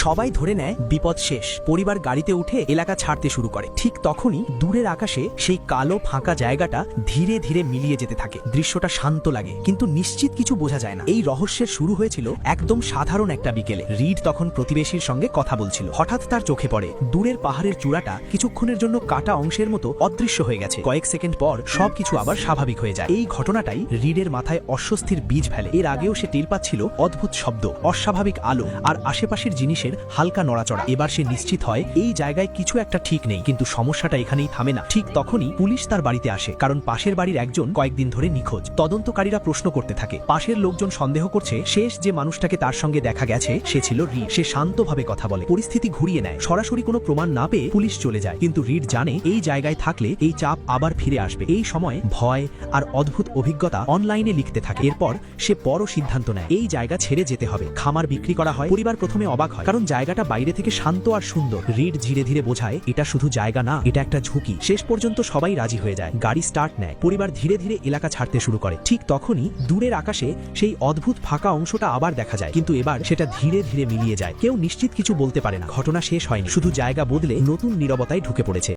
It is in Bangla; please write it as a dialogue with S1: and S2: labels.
S1: সবাই ধরে নেয় বিপদ শেষ। পরিবার গাড়িতে উঠে এলাকা ছাড়তে শুরু করে। ঠিক তখনই দূরের আকাশে সেই কালো ফাঁকা জায়গাটা ধীরে ধীরে মিলিয়ে যেতে থাকে। দৃশ্যটা শান্ত লাগে, কিন্তু নিশ্চিত কিছু বোঝা যায় না। এই রহস্যের শুরু হয়েছিল একদম সাধারণ একটা বিকেলে। রিড তখন প্রতিবেশীর সঙ্গে কথা বলছিল। হঠাৎ তার চোখে পড়ে দূরের পাহাড়ের চূড়াটা কিছুক্ষণের জন্য কাটা অংশের মতো অদৃশ্য হয়ে গেছে। কয়েক সেকেন্ড পর সবকিছু আবার স্বাভাবিক হয়ে যায়। এই ঘটনাটাই রিডের মাথায় অস্বস্তির বীজ ফেলে। এর আগেও সে টের পাচ্ছিল অদ্ভুত শব্দ, অস্বাভাবিক আলো আর আশেপাশের জিনিসের হালকা নড়াচড়া। এবার সে নিশ্চিত হয় এই জায়গায় কিছু একটা ঠিক নেই। কিন্তু সমস্যাটা এখানেই থামে না। ঠিক তখনই পুলিশ তার বাড়িতে আসে, কারণ পাশের বাড়ির একজন কয়েকদিন ধরে নিখোঁজ। তদন্তকারীরা প্রশ্ন করতে থাকে। পাশের লোকজন সন্দেহ করছে শেষ যে মানুষটাকে তার সঙ্গে দেখা গেছে সে ছিল রিড। সে শান্তভাবে কথা বলে, পরিস্থিতি ঘুরিয়ে নেয়। সরাসরি কোনো প্রমাণ না পেয়ে পুলিশ চলে যায়, কিন্তু রিড জানে এই জায়গায় থাকলে এই চাপ আবার ফিরে আসবে। এই সময় ভয় আর অদ্ভুত অভিজ্ঞতা অনলাইনে লিখতে থাকে। এরপর সে বড় সিদ্ধান্ত নেয়, এই জায়গা ছেড়ে যেতে হবে। খামার বিক্রি করা হয়। পরিবার প্রথমে অবাক হয়, কারণ জায়গাটা বাইরে থেকে শান্ত আর সুন্দর। রিড ধীরে ধীরে বোঝায় এটা শুধু জায়গা না, এটা একটা ঝুঁকি। শেষ পর্যন্ত সবাই রাজি হয়ে যায়। গাড়ি স্টার্ট নেয়। পরিবার ধীরে ধীরে এলাকা ছাড়তে শুরু করে। ঠিক তখনই দূরের আকাশে সেই অদ্ভুত ফাঁকা অংশটা আবার দেখা যায়, কিন্তু এবার সেটা ধীরে ধীরে মিলিয়ে যায়। কেউ নিশ্চিত কিছু বলতে পারে না। ঘটনা শেষ হয়নি, শুধু জায়গা বদলে নতুন নীরবতায় ঢুকে পড়েছে।